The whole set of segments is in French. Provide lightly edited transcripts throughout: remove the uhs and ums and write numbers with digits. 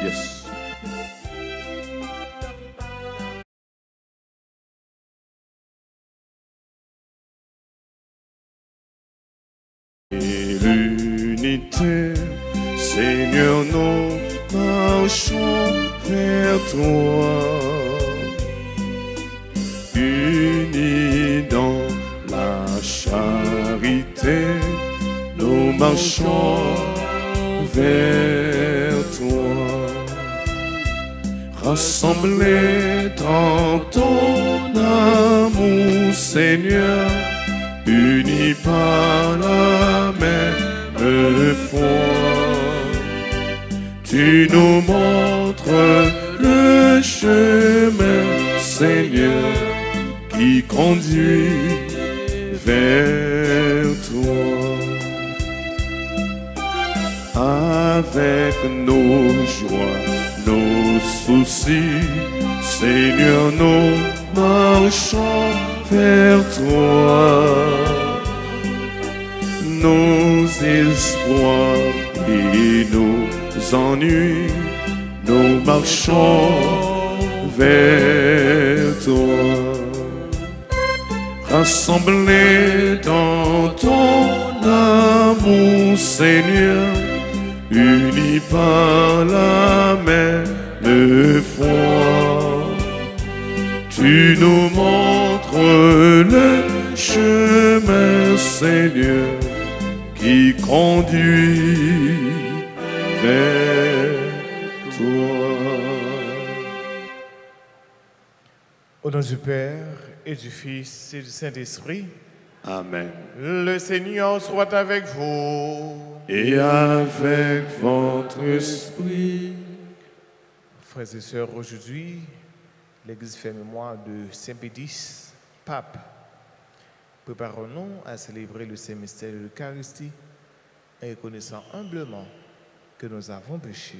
Yes. Et l'unité, Seigneur, nous marchons vers toi. Unis dans la charité, nous marchons vers toi. Rassemblés dans ton amour, Seigneur, unis par la même foi. Tu nous montres le chemin, Seigneur, qui conduit vers toi. Avec nos joies, nos soucis, Seigneur, nous marchons vers toi. Nos espoirs et nos ennuis, nous marchons vers toi. Rassemblés dans ton amour, Seigneur, unis par la même foi. Tu nous montres le chemin, Seigneur, qui conduit vers toi. Au nom du Père et du Fils et du Saint-Esprit. Amen. Le Seigneur soit avec vous. Et avec votre esprit. Frères et sœurs, aujourd'hui, l'Église fait mémoire de Saint Pédis, pape. Préparons-nous à célébrer le Saint Mystère de l'Eucharistie en reconnaissant humblement que nous avons péché.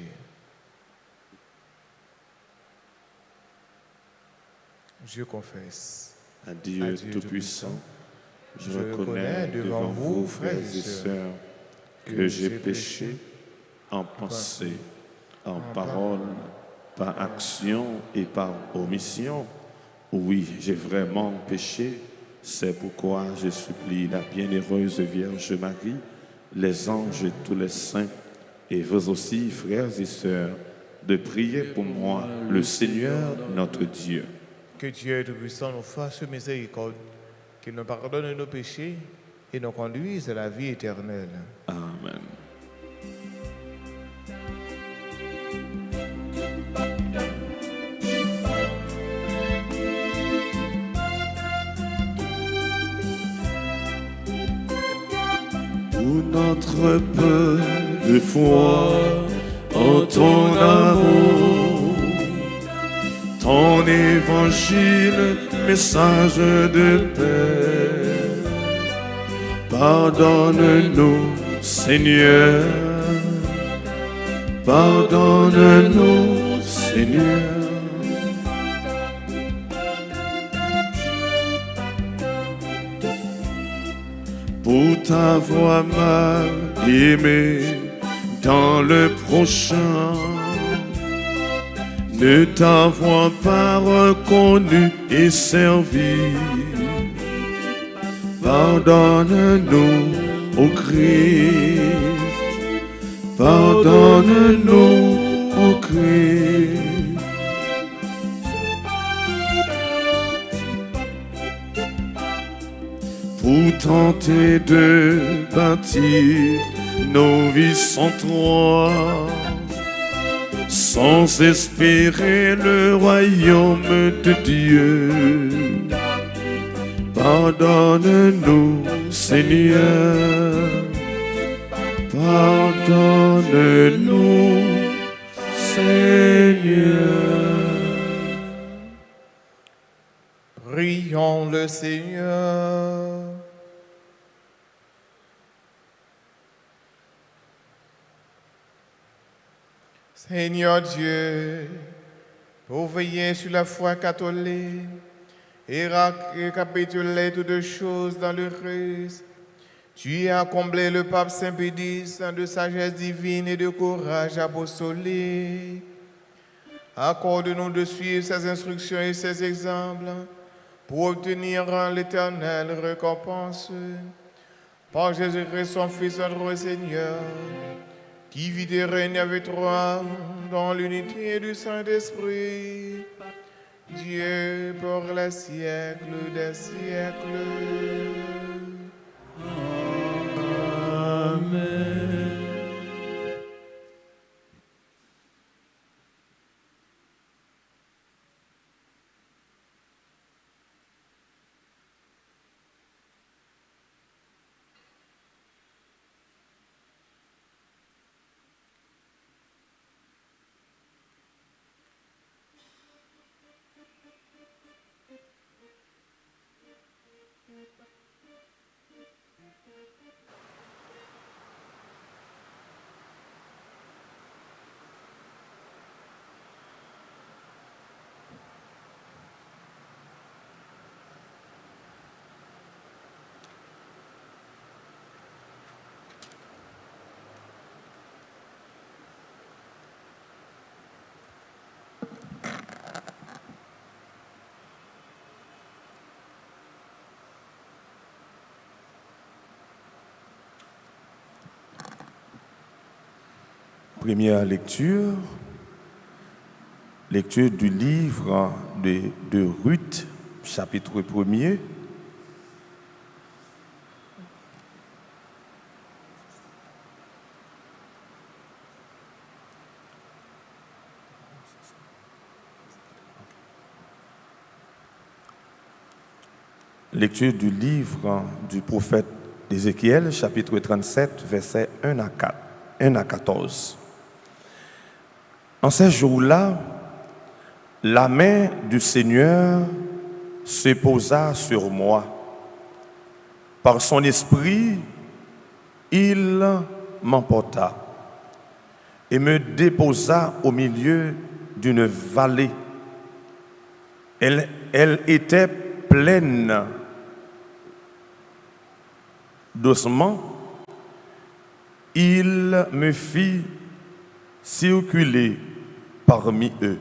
Je confesse À Dieu Tout-Puissant, je reconnais devant vous, frères et sœurs, que j'ai péché en pensée, en parole, par action et par omission. Oui, j'ai vraiment péché. C'est pourquoi je supplie la bienheureuse Vierge Marie, les anges et tous les saints, et vous aussi, frères et sœurs, de prier pour moi, le Seigneur notre Dieu. Que Dieu Tout-Puissant nous fasse miséricorde, qu'il nous pardonne nos péchés et nous conduise à la vie éternelle. Amen. Pour notre peu de foi en ton amour, ton évangile, message de paix. Pardonne-nous, Seigneur. Pardonne-nous, Seigneur. Pour t'avoir mal aimé dans le prochain, ne t'avoir pas reconnu et servi. Pardonne-nous, ô Christ. Pardonne-nous, ô Christ. Pour tenter de bâtir nos vies sans toi, sans espérer le royaume de Dieu. Pardonne-nous, Seigneur. Pardonne-nous, Seigneur. Prions le Seigneur. Seigneur Dieu, pour veiller sur la foi catholique et récapituler toutes choses dans le Christ, tu as comblé le pape Saint Pédis de sagesse divine et de courage apostolique. Accorde-nous de suivre ses instructions et ses exemples pour obtenir l'éternelle récompense. Par Jésus-Christ, son Fils, notre Seigneur, qui vit et règne avec toi dans l'unité du Saint-Esprit, Dieu pour les siècles des siècles. Amen. Première lecture, lecture du livre de Ruth, chapitre 1er. Lecture du livre du prophète Ézéchiel, chapitre 37, versets 1 à 14. En ces jours-là, la main du Seigneur se posa sur moi. Par son esprit, il m'emporta et me déposa au milieu d'une vallée. Elle était pleine d'ossements. Il me fit circuler parmi eux.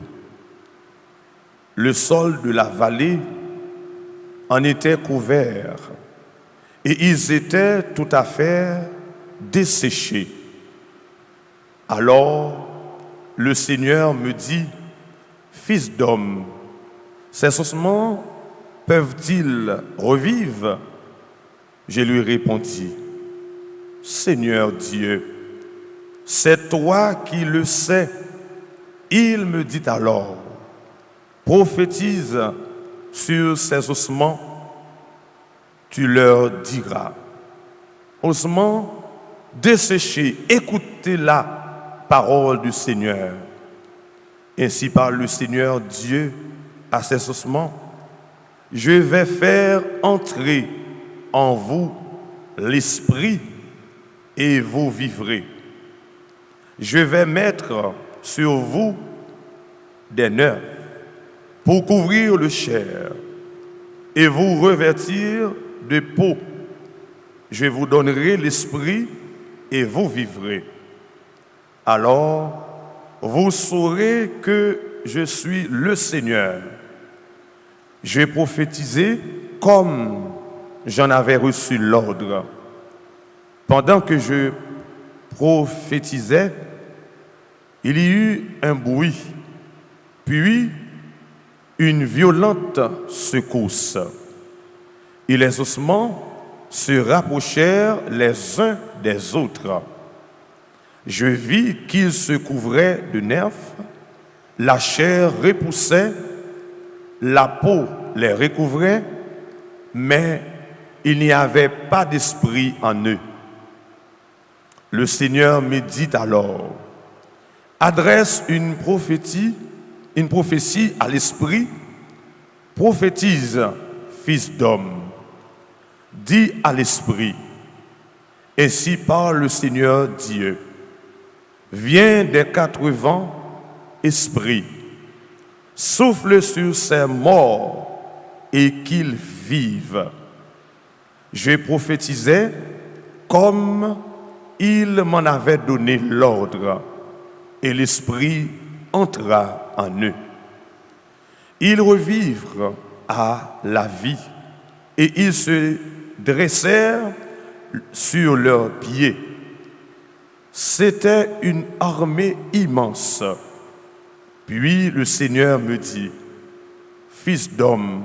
Le sol de la vallée en était couvert et ils étaient tout à fait desséchés. Alors le Seigneur me dit, « Fils d'homme, ces ossements peuvent-ils revivre ?» Je lui répondis, « Seigneur Dieu, c'est toi qui le sais. » Il me dit alors, « Prophétise sur ces ossements, tu leur diras, ossements desséchés, écoutez la parole du Seigneur. Ainsi parle le Seigneur Dieu à ces ossements, je vais faire entrer en vous l'esprit et vous vivrez. Je vais mettre sur vous des nerfs pour couvrir le chair et vous revêtir de peau. Je vous donnerai l'esprit et vous vivrez. Alors, vous saurez que je suis le Seigneur. J'ai prophétisé comme j'en avais reçu l'ordre. Pendant que je prophétisais, il y eut un bruit, puis une violente secousse. Et les ossements se rapprochèrent les uns des autres. Je vis qu'ils se couvraient de nerfs, la chair repoussait, la peau les recouvrait, mais il n'y avait pas d'esprit en eux. Le Seigneur me dit alors, adresse une prophétie à l'esprit, prophétise, fils d'homme. Dis à l'esprit, ainsi parle le Seigneur Dieu. Viens des quatre vents, esprit, souffle sur ces morts et qu'ils vivent. Je prophétisais comme il m'en avait donné l'ordre, et l'esprit entra en eux. Ils revirent à la vie et ils se dressèrent sur leurs pieds. C'était une armée immense. Puis le Seigneur me dit, « Fils d'homme,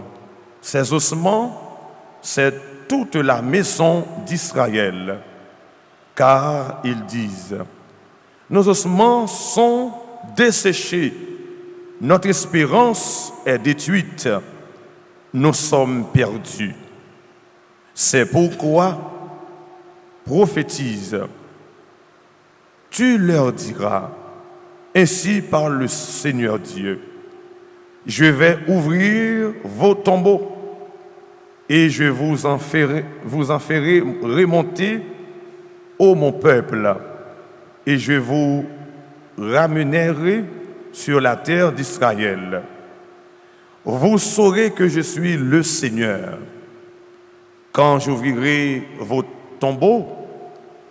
ces ossements, c'est toute la maison d'Israël. » Car ils disent, « Nos ossements sont desséchés, notre espérance est détruite, nous sommes perdus. » C'est pourquoi prophétise. Tu leur diras, ainsi parle le Seigneur Dieu, je vais ouvrir vos tombeaux et je vous en ferai remonter, ô mon peuple, et je vous ramènerai sur la terre d'Israël. Vous saurez que je suis le Seigneur quand j'ouvrirai vos tombeaux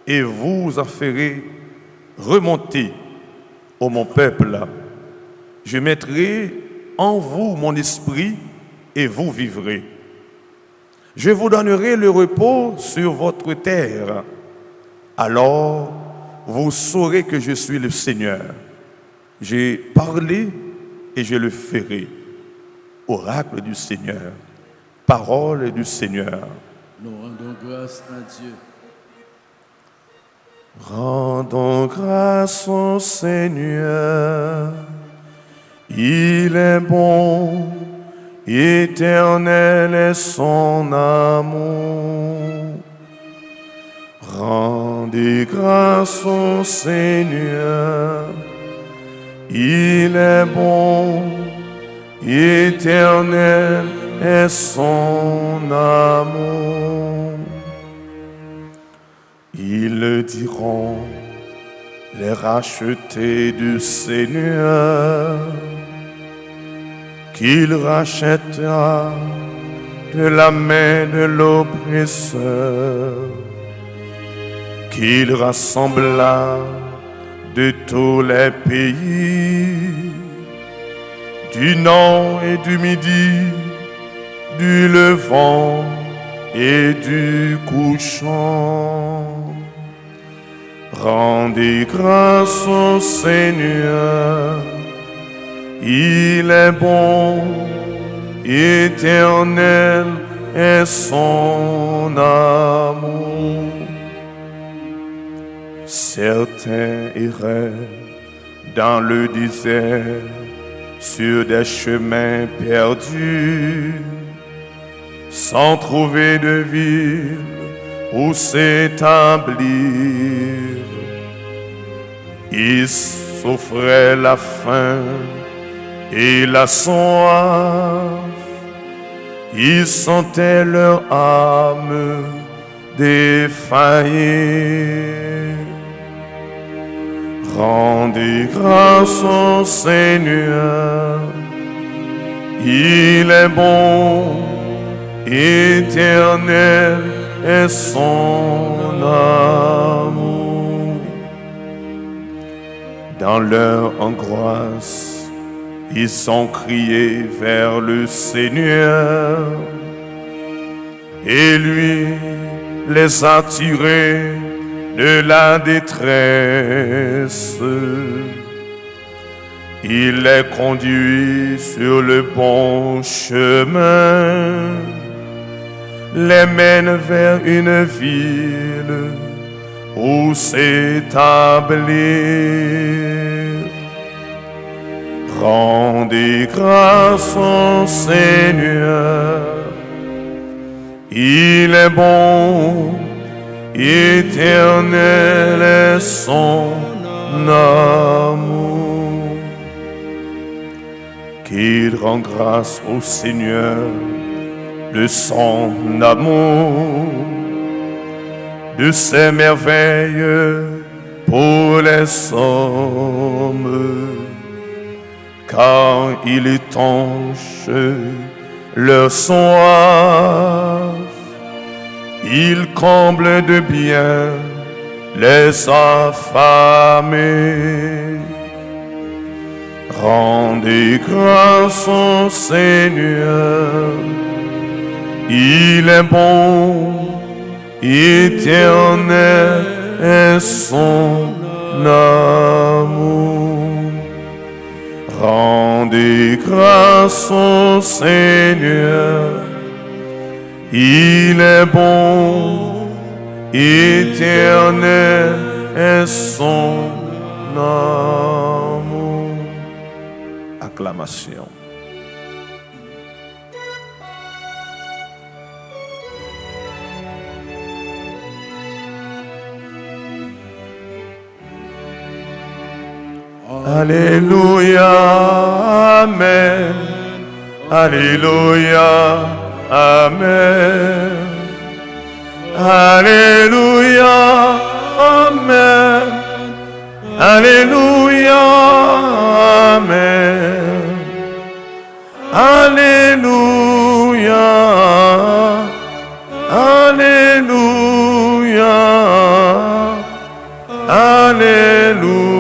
et vous en ferai remonter, ô mon peuple. Je mettrai en vous mon esprit et vous vivrez. Je vous donnerai le repos sur votre terre. Alors vous saurez que je suis le Seigneur. J'ai parlé et je le ferai. Oracle du Seigneur, parole du Seigneur. Nous rendons grâce à Dieu. Rendons grâce au Seigneur. Il est bon, éternel est son amour. Rendez grâce au Seigneur. Il est bon, éternel est son amour. Ils le diront, les rachetés du Seigneur, qu'il rachètera de la main de l'oppresseur, qu'il rassembla de tous les pays, du nord et du midi, du levant et du couchant. Rendez grâce au Seigneur, il est bon, éternel est son amour. Certains iraient dans le désert sur des chemins perdus, sans trouver de ville où s'établir. Ils souffraient la faim et la soif, ils sentaient leur âme défaillir. Rendez grâce au Seigneur, il est bon, éternel est son amour. Dans leur angoisse, ils ont crié vers le Seigneur, et lui les a tirés de la détresse. Il les conduit sur le bon chemin, les mène vers une ville où s'établir. Rendez grâce au Seigneur, il est bon, éternel est son amour. Qu'il rend grâce au Seigneur de son amour, de ses merveilles pour les hommes, car il étanche leur soif, il comble de bien les affamés. Rendez grâce au Seigneur, il est bon, éternel est son amour. Rendez grâce au Seigneur, il est bon, éternel est son amour. Acclamation. Alléluia, Amen. Alléluia, Amen. Alléluia, Amen. Alléluia, Amen. Alléluia, Alléluia, Alléluia.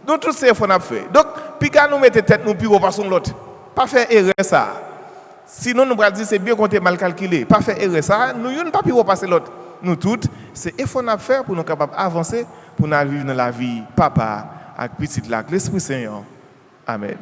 Donc, tout ça, il faut faire. Donc, puis quand nous mettons tête, nous plus haut par l'autre. Pas faire erreur ça. Sinon, nous allons dire c'est bien qu'on est mal calculé. Pas faire erreur ça. Nous ne pas plus haut passer l'autre. Nous toutes, c'est il faut faire pour nous capables d'avancer, pour nous vivre dans la vie, papa, avec petite lac, l'Esprit Saint. Amen.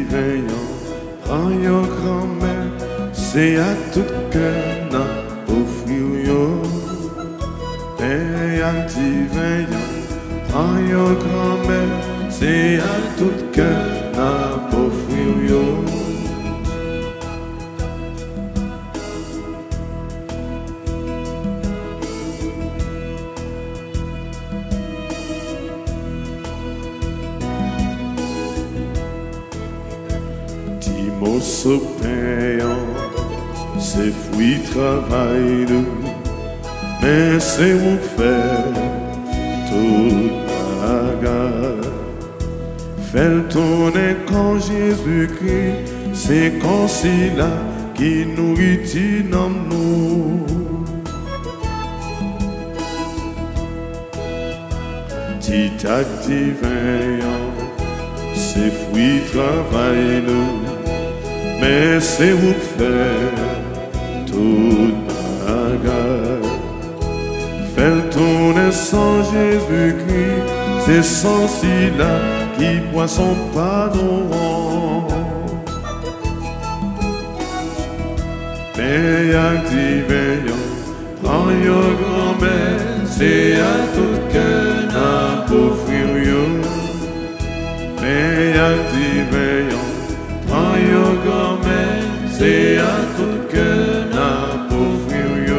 Veillant, prends your grand-mère, c'est à tout cœur n'a offrir yo. Père veillant, prends your grand-mère, c'est à tout cœur n'a offrir yo. Mosso payant, c'est fruit travail de, mais c'est mon frère, tout bagarre. Fais tourner quand Jésus-Christ, c'est quand c'est là qui nourrit nous. Petit activant, c'est fruit travail de, mais c'est vous faire tout bagarre. Fais tourner sans Jésus-Christ, c'est sans cela qui boit son pardon. Mais activez-yo, prends your grand-mère, c'est à tout cœur n'a pas offrir. Mais activez-yo, prends your grand-mère, c'est à tout cœur n'a pas offrir.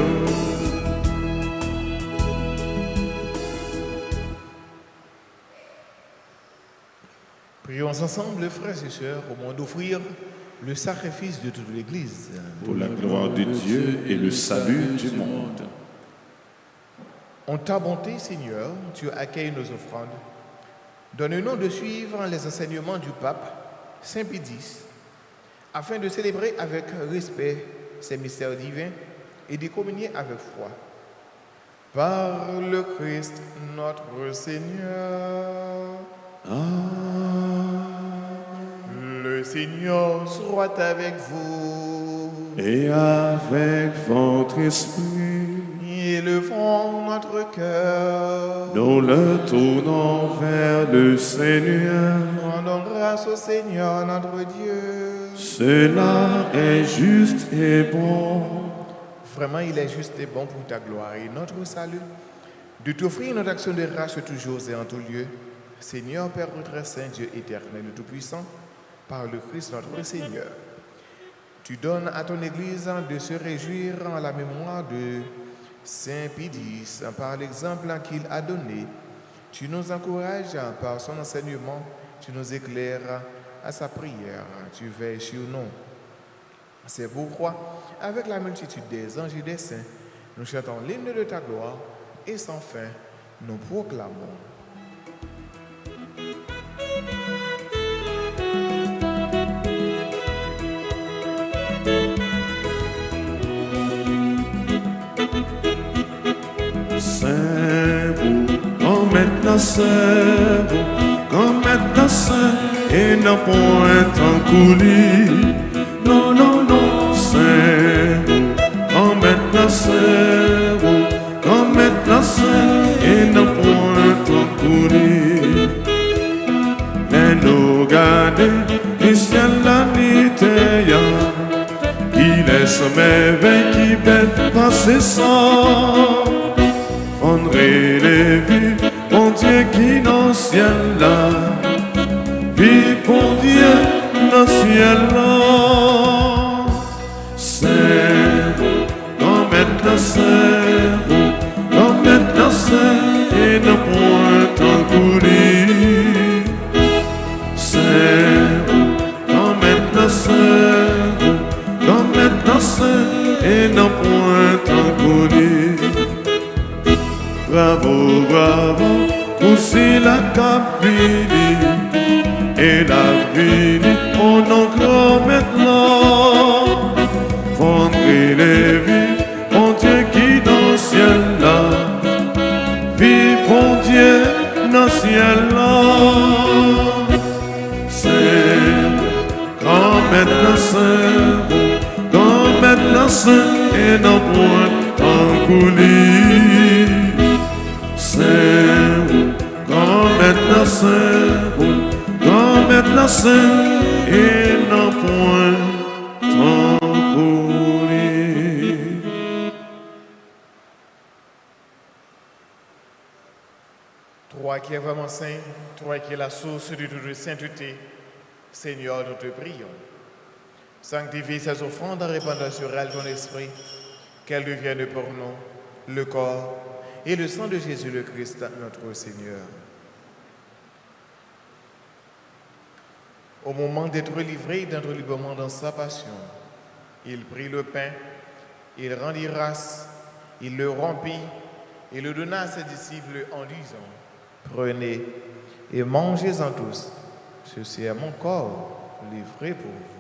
Prions ensemble, frères et sœurs, au moment d'offrir le sacrifice de toute l'Église. Pour la gloire de Dieu et le salut du monde. En ta bonté, Seigneur, tu accueilles nos offrandes. Donne-nous de suivre les enseignements du pape Saint Pie, afin de célébrer avec respect ces mystères divins et de communier avec foi. Par le Christ notre Seigneur. Le Seigneur soit avec vous. Et avec votre esprit. Élevons notre cœur. Nous le tournons vers le Seigneur. Rendons grâce au Seigneur notre Dieu. Cela est juste et bon. Vraiment, il est juste et bon pour ta gloire et notre salut, de t'offrir notre action de grâce toujours et en tout lieu. Seigneur, Père très saint, Dieu éternel et tout-puissant, par le Christ notre Seigneur. Tu donnes à ton Église de se réjouir en la mémoire de Saint Pie X, par l'exemple qu'il a donné. Tu nous encourages par son enseignement, tu nous éclaires à sa prière, tu veilles sur nous. C'est pourquoi, avec la multitude des anges et des saints, nous chantons l'hymne de ta gloire et sans fin, nous proclamons. C'est vous, quand maintenant c'est vous, quand maintenant maintenant saint, et non point en coulis. Non, non, non, saint, en maintenant saint, en maintenant saint, et non point en coulis. Mais nous garder, et ciel la nuit qui laisse merveille qui bête passer sans fondre les vies, mon Dieu qui dans le ciel là, vie pour Dieu dans le ciel là. C'est comme maintenant c'est, comme maintenant c'est, et non point en coulis. C'est comme maintenant c'est, comme maintenant c'est, et non point en coulis. Bravo, bravo, pousser la capille et la vie, on encore maintenant. Fondre les vies, mon Dieu qui dans le ciel là, vie mon Dieu dans le ciel là. C'est quand maintenant c'est, quand maintenant c'est, et non point en coulis. C'est quand maintenant c'est, quand maintenant c'est, et non point en coulis. Toi qui es vraiment saint, toi qui es la source de toute sainteté, Seigneur, nous te prions. Sanctifie ces offrandes en répandant sur elles ton esprit, qu'elles deviennent pour nous le corps et le sang de Jésus le Christ, notre Seigneur. Au moment d'être livré d'être librement dans sa passion, il prit le pain, il rendit grâce, il le rompit et le donna à ses disciples en disant: prenez et mangez-en tous, ceci est mon corps livré pour vous.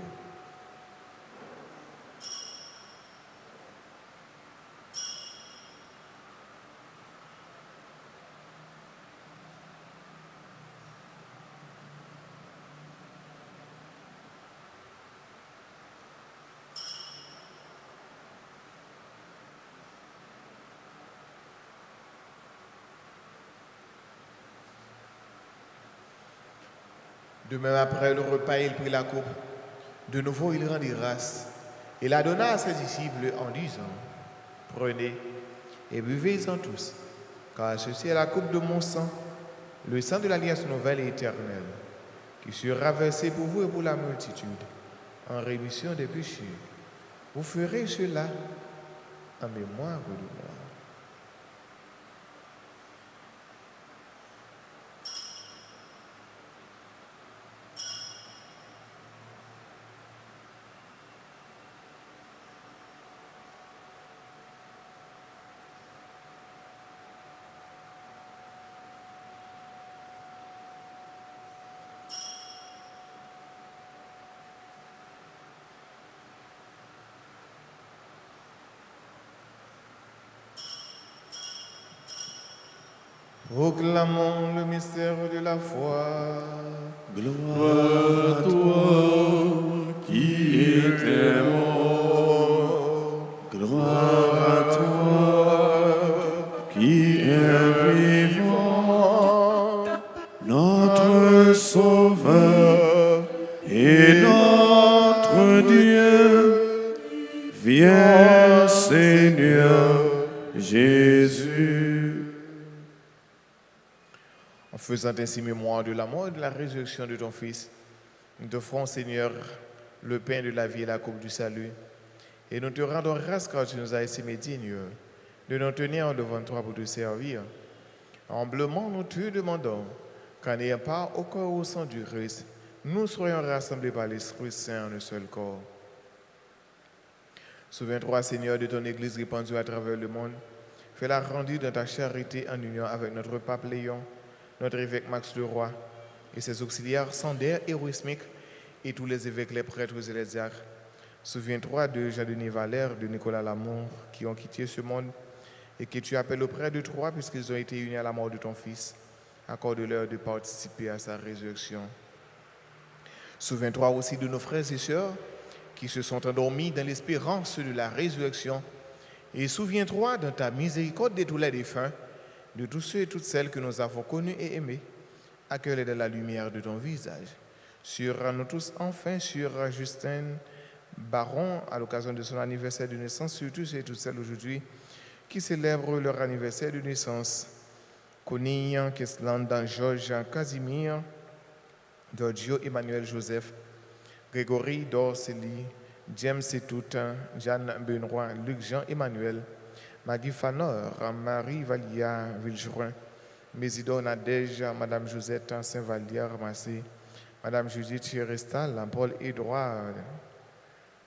De même après le repas, il prit la coupe. De nouveau, il rendit grâce et la donna à ses disciples en disant: prenez et buvez-en tous, car ceci est la coupe de mon sang, le sang de l'alliance nouvelle et éternelle, qui sera versé pour vous et pour la multitude, en rémission des péchés. Vous ferez cela en mémoire de moi. Proclamons le mystère de la foi. Gloire à toi qui étais mort. Gloire à toi qui es vivant. Notre Sauveur et notre Dieu. Viens, Seigneur Jésus. En faisant ainsi mémoire de la mort et de la résurrection de ton Fils, nous t'offrons, Seigneur, le pain de la vie et la coupe du salut. Et nous te rendons grâce car tu nous as estimés dignes de nous tenir devant toi pour te servir. Humblement, nous te demandons qu'en n'ayant pas au corps au sang du Christ, nous soyons rassemblés par l'Esprit Saint en un seul corps. Souviens-toi, Seigneur, de ton Église répandue à travers le monde. Fais-la rendu dans ta charité en union avec notre pape Léon, notre évêque Max Leroy et ses auxiliaires Sander et Wismic et tous les évêques, les prêtres et les diacres. Souviens-toi de Jean-Denis Valère, de Nicolas Lamour qui ont quitté ce monde et que tu appelles auprès de toi puisqu'ils ont été unis à la mort de ton Fils. accorde-leur de participer à sa résurrection. Souviens-toi aussi de nos frères et sœurs qui se sont endormis dans l'espérance de la résurrection. Et souviens-toi dans ta miséricorde de tous les défunts, de tous ceux et toutes celles que nous avons connus et aimés. Accueille-les dans la lumière de ton visage. Sur nous tous, enfin, sur Justin Baron, à l'occasion de son anniversaire de naissance, sur tous et toutes celles aujourd'hui qui célèbrent leur anniversaire de naissance. Connie, Kesland, Georges, Casimir, Giorgio, Emmanuel, Joseph, Grégory, Dorceli, James et tout, Jeanne Benoît, Luc, Jean, Emmanuel, Maggie Fanor, Marie Valia, Villejoin, Mésidor, Nadège, Madame Josette, Saint-Vallier, Ramassé, Madame Judith Chirestal, Paul Édouard,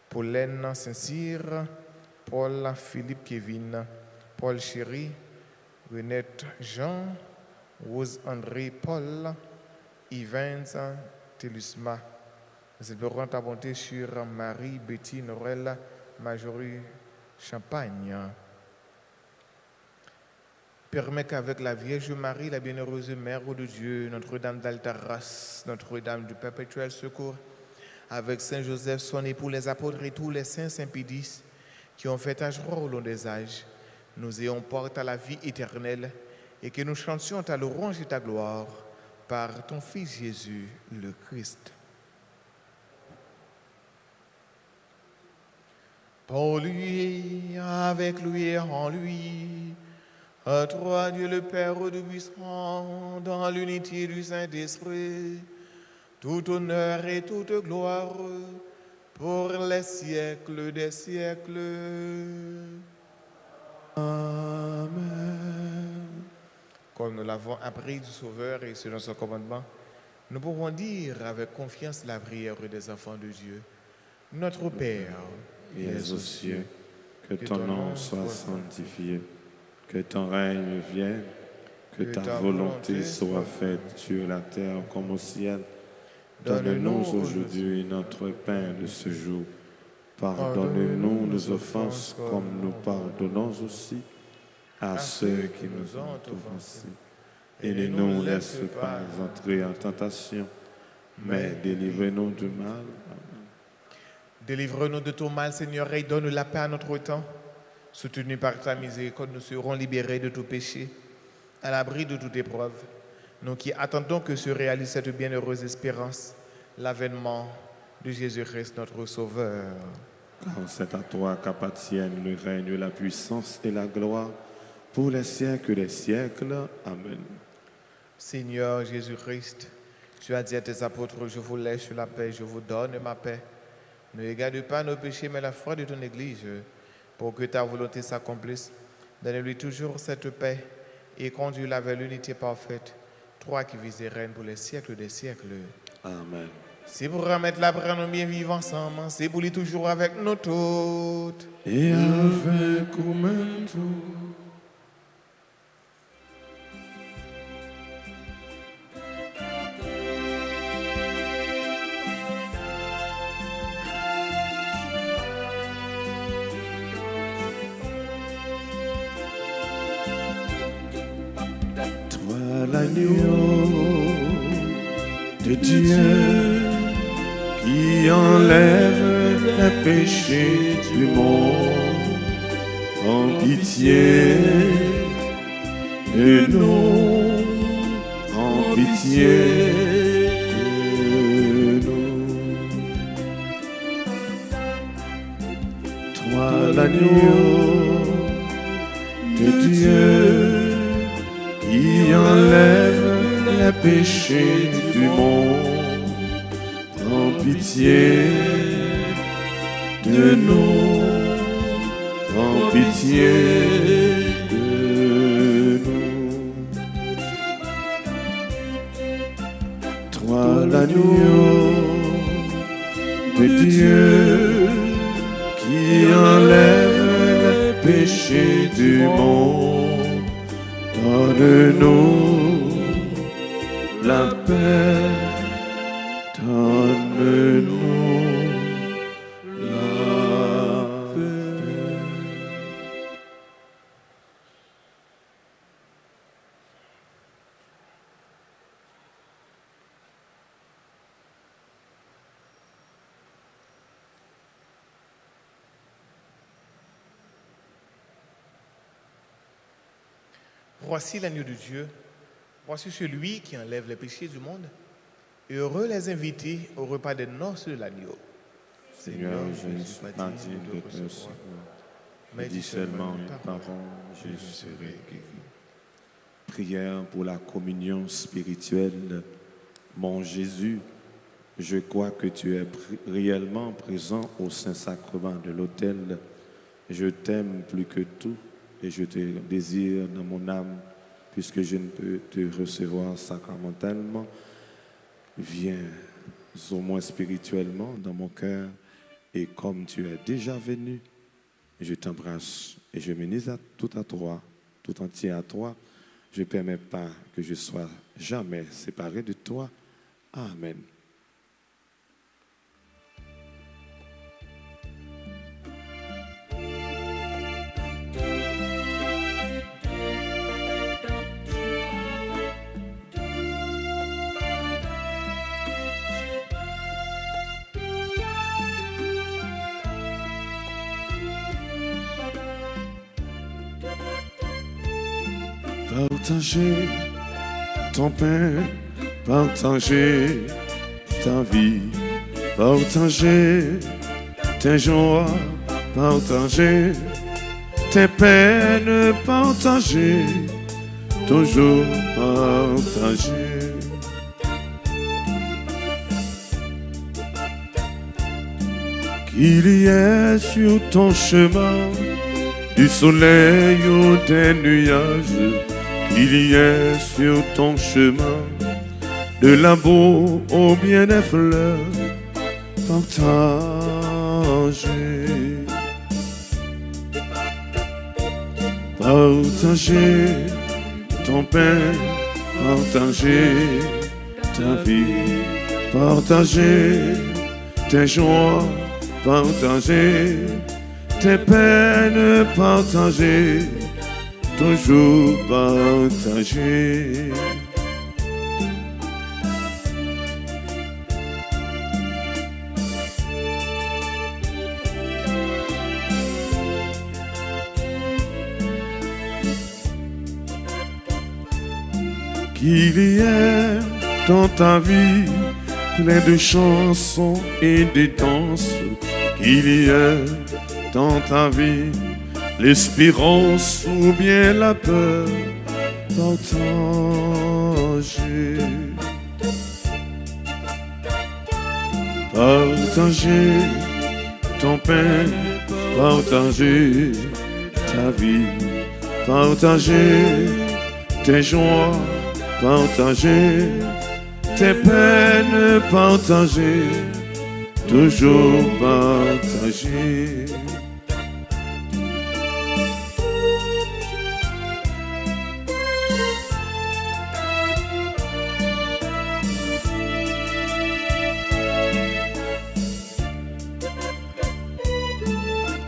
Pauline Saint-Cyr, Paul Philippe Kevin, Paul Chéry, Renette Jean, Rose André Paul, Yvain Télusma. Nous espérons ta bonté sur Marie, Betty, Norel, Majorie, Champagne. Permets qu'avec la Vierge Marie, la bienheureuse Mère de Dieu, Notre-Dame d'Altaras, Notre-Dame du Perpétuel Secours, avec Saint Joseph, son époux, les apôtres et tous les saints Saint-Pédis qui ont fait âge au long des âges, nous ayons porte à la vie éternelle et que nous chantions ta louange et ta gloire par ton Fils Jésus, le Christ. Pour lui, avec lui et en lui, à toi, Dieu le Père Tout-Puissant, dans l'unité du Saint-Esprit, tout honneur et toute gloire pour les siècles des siècles. Amen. Comme nous l'avons appris du Sauveur et selon son commandement, nous pouvons dire avec confiance la prière des enfants de Dieu. Notre Père, qui es aux cieux, que ton nom soit sanctifié, que ton règne vienne, que ta volonté soit faite sur la terre comme au ciel. Donne-nous aujourd'hui notre pain de ce jour. Pardonne-nous nos offenses comme nous pardonnons aussi à ceux qui nous ont offensés. Et ne nous laisse pas entrer en tentation, mais délivre-nous du mal. Amen. Délivre-nous de tout mal, Seigneur, et donne la paix à notre temps. Soutenus par ta miséricorde, nous serons libérés de tout péché, à l'abri de toute épreuve. Nous qui attendons que se réalise cette bienheureuse espérance, l'avènement de Jésus-Christ, notre Sauveur. Car c'est à toi qu'appartiennent le règne, la puissance et la gloire pour les siècles des siècles. Amen. Seigneur Jésus-Christ, tu as dit à tes apôtres, je vous laisse la paix, je vous donne ma paix. Ne regarde pas nos péchés, mais la foi de ton Église, pour que ta volonté s'accomplisse. Donne-lui toujours cette paix et conduis-la vers l'unité parfaite, toi qui vis et règnes pour les siècles des siècles. Amen. C'est pour remettre la paix, nous bien vivre ensemble, c'est pour lui toujours avec nous toutes. Et avec nous tous. L'agneau de Dieu qui enlève les péchés du monde, en pitié de nous, en pitié de nous. Toi l'agneau de Dieu qui enlève les péchés du monde, prends pitié de nous, prends pitié de nous. Toi l'agneau de Dieu qui enlève les péchés du monde, donne-nous la paix, donne-nous la paix. voici l'agneau de Dieu, voici celui qui enlève les péchés du monde. Heureux les invités au repas des noces de l'agneau. Seigneur, je ne suis pas digne de te recevoir, mais dis seulement une parole, je serai guéri. Prière pour la communion spirituelle. Mon Jésus, je crois que tu es réellement présent au Saint-Sacrement de l'autel. Je t'aime plus que tout et je te désire dans mon âme, puisque je ne peux te recevoir sacramentalement. Viens au moins spirituellement dans mon cœur, et comme tu es déjà venu, je t'embrasse et je m'unis tout à toi, tout entier à toi. Je ne permets pas que je sois jamais séparé de toi. Amen. Partager ton pain, partager ta vie, partager tes joies, partager tes peines, partager, toujours partager. Qu'il y ait sur ton chemin du soleil ou des nuages, qu'il y ait sur ton chemin de la boue ou bien des fleurs, partager. Partager ton pain, partager ta vie, partager tes joies, partager tes peines, partager, toujours partager. Qu'il y ait dans ta vie plein de chansons et de danses, qu'il y ait dans ta vie l'espérance ou bien la peur, partager. Partager ton pain, partager ta vie, partager tes joies, partager tes peines, partager, toujours partager.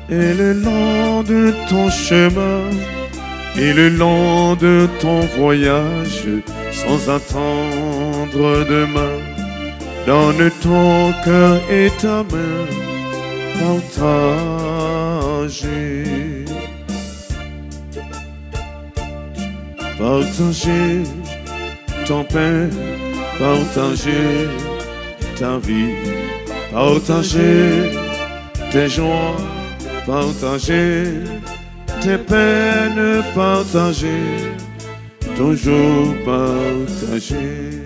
Et le long de ton chemin, et le long de ton voyage, sans attendre demain, donne ton cœur et ta main, partager. Partager ton pain, partager ta vie, partager tes joies, partager tes peines, partager, toujours partager.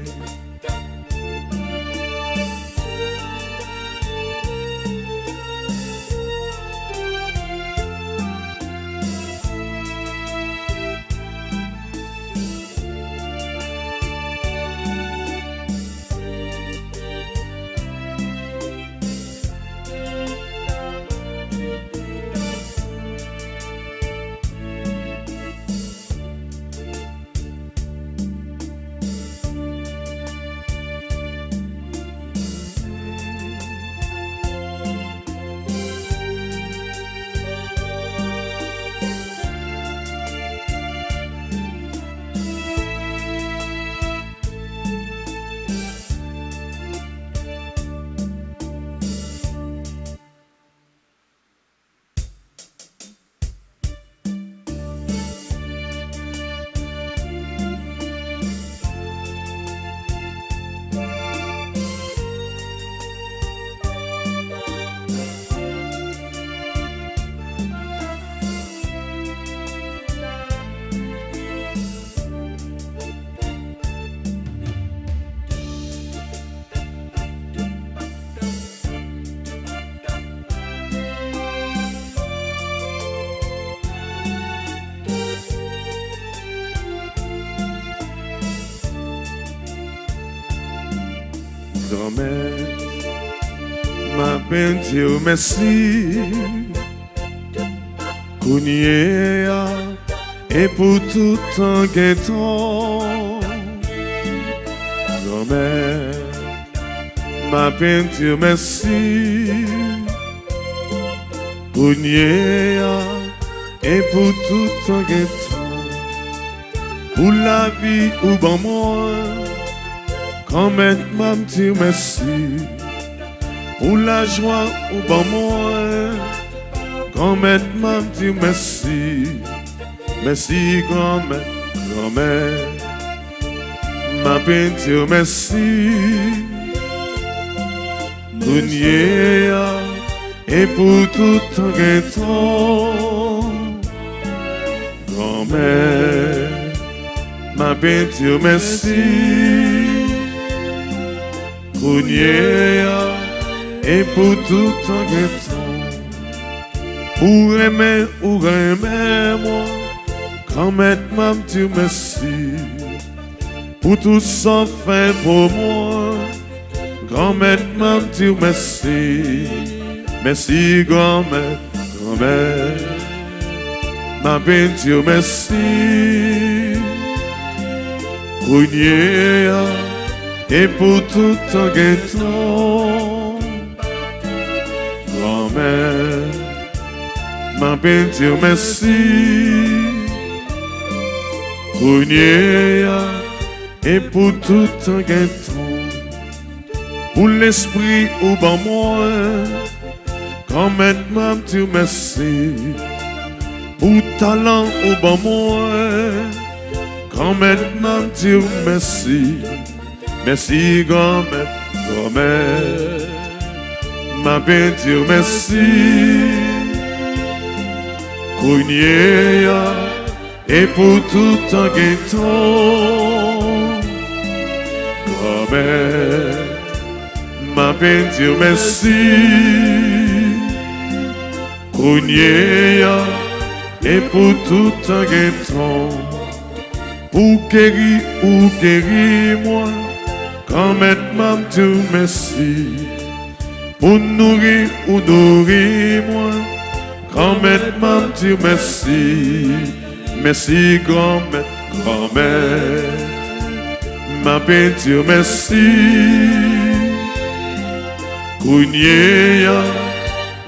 grand-mère, ma peine dire merci. Kounye et pour tout temps temps. Grand-mère, ma peine dire merci. Kounye et pour tout temps temps. Pour la vie ou bon moi, quand même m'a dire merci. Pour la joie ou bon moi, quand même m'a dire merci. Merci grand-mère, grand-mère, m'a bien dire merci. Kounye et pour tout temps. Grand-mère, m'a bien dire merci. Kounye et pour tout temps. Pour aimer ou aimer moi, quand même m'a dit merci. Pour tout ça fait pour moi, grand-mère m'a dit merci. Merci grand-mère, grand-mère, m'a bien dit merci. Kounye et pour tout temps. Grand-mère, m'a bien dit merci. Kounye et pour tout temps. Pour l'esprit ou bon moi, quand même m'a dit merci. Pour talent ou bon moi, quand même m'a dit merci. Merci grand-mère, grand-mère, m'a bien dit merci. Kounye et pour tout temps. Grand-mère, m'a bien dit merci. Kounye et pour tout temps. Pour guérir ou guérir moi, quand même m'a dit merci. Pour nourrir ou nourrir moi, quand même m'a dit merci. Merci grand-mère, grand-mère, m'a bien dit merci. Kounye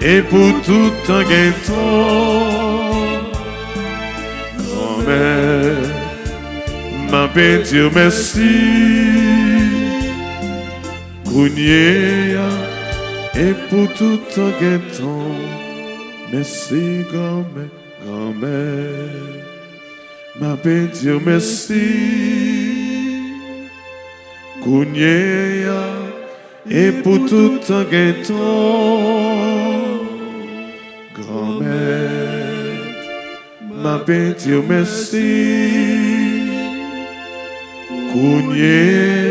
et pour tout temps. Grand-mère, m'a bien dit merci. Kounye et pour tout temps. Merci grand-mère, grand-mère, m'a bien dit merci. Kounye et pour tout temps. Grand-mère, m'a bien dit merci. Kounye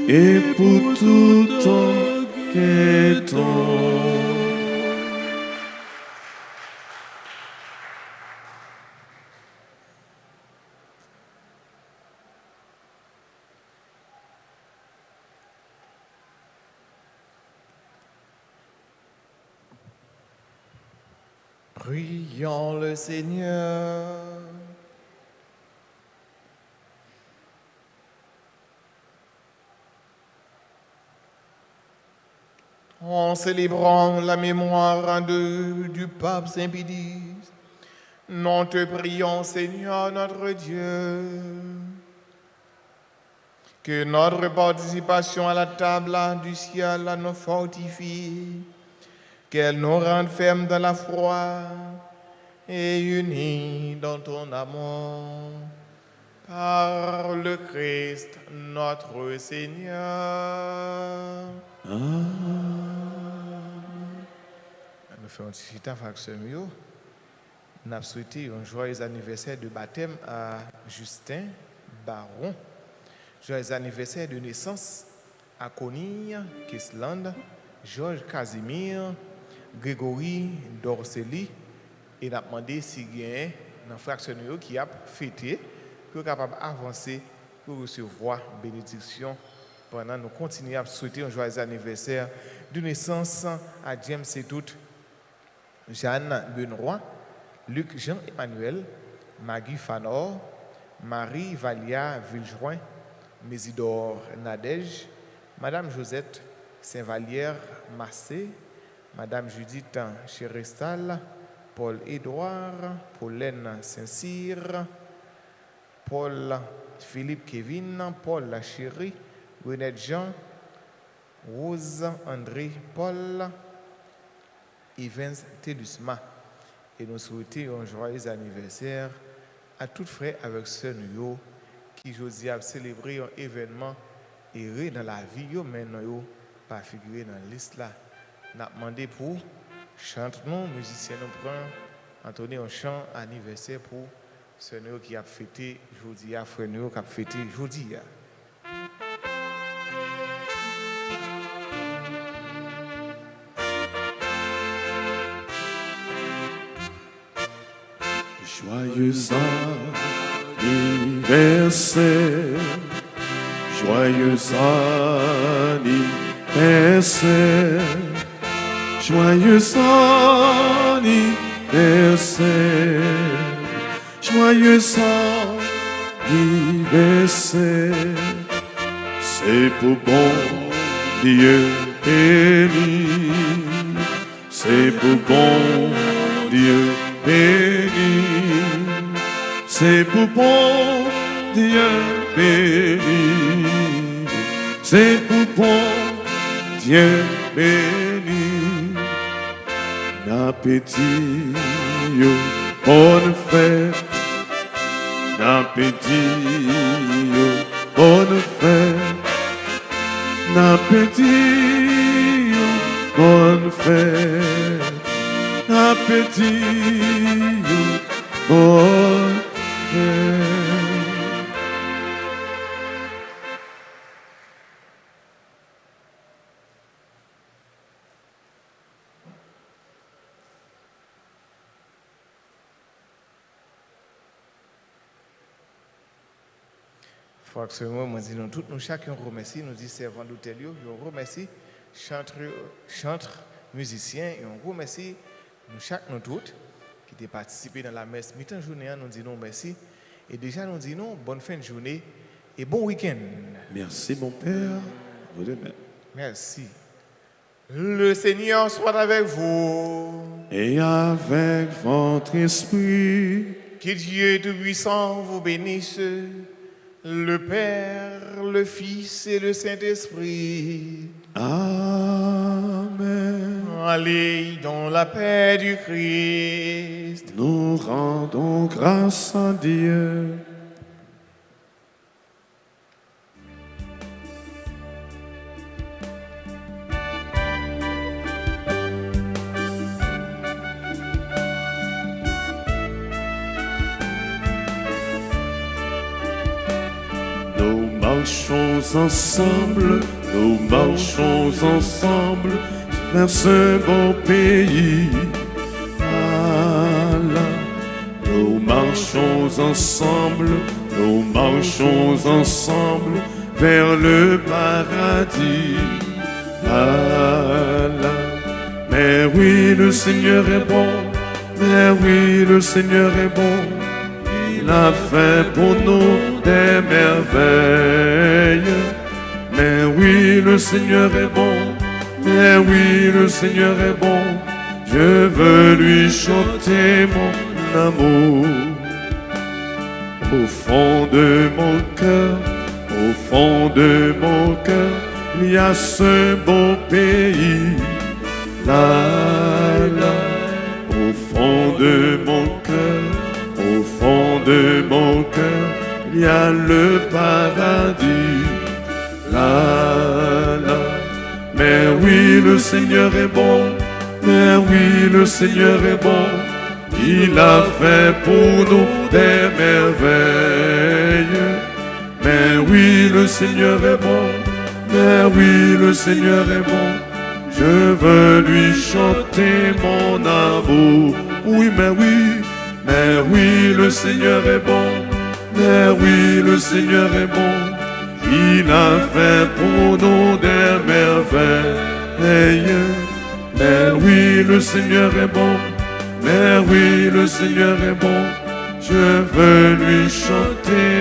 et pour tout temps. Prions le Seigneur. En célébrant la mémoire du pape Saint-Pédis, nous te prions, Seigneur notre Dieu, que notre participation à la table du ciel nous fortifie, qu'elle nous rende fermes dans la foi et unis dans ton amour. Par le Christ notre Seigneur. Nous faisons un petit temps avec ce mieux. Nous avons souhaité un joyeux anniversaire de baptême à Justin Baron. Joyeux anniversaire de naissance à Conille, Kisland, Georges Casimir, Grégory Dorceli. Et nous avons demandé si il y a un fractionnaire qui a fêté, pour être capable d'avancer pour recevoir bénédiction Cependant, nous continuons à souhaiter un joyeux anniversaire de naissance à James Setout, Jeanne Benoît, Luc Jean-Emmanuel, Maggie Fanor, Marie Valia Villejoin, Mésidor Nadège, Madame Josette Saint-Vallière Massé, Madame Judith Chérestal, Paul-Édouard, Pauline Saint-Cyr, Paul Philippe Kevin, Paul Lachéry, Renette Jean, Rose André Paul, Evans Télusma. Et nous souhaitons un joyeux anniversaire à tous frères avec sœurs nous qui aujourd'hui a célébré un événement erré dans la vie, mais nous pas figuré dans la liste là. Nous avons demandé pour chanter, nous, musiciens nous prennent, entonner un chant anniversaire pour ceux qui a fêté aujourd'hui, frère nous qui a fêté aujourd'hui. Joyeux anniversaire, joyeux anniversaire, joyeux anniversaire, joyeux anniversaire. C'est pour bon Dieu béni, c'est pour bon Dieu béni, c'est pour bon Dieu béni, c'est pour bon Dieu béni. N'appétit, bonne fête, n'appétit, bonne fête, n'appétit, bonne fête, n'appétit, bonne fête. Fractionnement, moi dis nous tous, nous chacun remercie, nous dit servants d'hôtel, nous remercie chanteur, musiciens, et on remercie nous chacun nous tous qui ont participé dans la messe mi-temps journée, nous disons merci et déjà nous disons bonne fin de journée et bon week-end. Merci mon Père, vous de même. Merci. Le Seigneur soit avec vous. Et avec votre esprit. Que Dieu Tout-Puissant vous bénisse, le Père, le Fils et le Saint-Esprit. Amen. Allez dans la paix du Christ. Nous rendons grâce à Dieu. Nous marchons ensemble, nous marchons ensemble vers ce bon pays. Voilà. Nous marchons ensemble, nous marchons ensemble vers le paradis. Voilà. Mais oui, le Seigneur est bon, mais oui, le Seigneur est bon. Il a fait pour nous des merveilles. Mais oui, le Seigneur est bon. Mais oui, le Seigneur est bon. Je veux lui chanter mon amour. Au fond de mon cœur, au fond de mon cœur, il y a ce beau pays. Là, là, au fond de mon cœur, au fond de mon cœur, il y a le paradis. Là, là. Mais oui, le Seigneur est bon. Mais oui, le Seigneur est bon. Il a fait pour nous des merveilles. Mais oui, le Seigneur est bon. Mais oui, le Seigneur est bon. Je veux lui chanter mon amour. Oui, mais oui. Mais oui, le Seigneur est bon. Mais oui, le Seigneur est bon. Il a fait pour nous des merveilles. Mais oui, le Seigneur est bon. Mais oui, le Seigneur est bon. Je veux lui chanter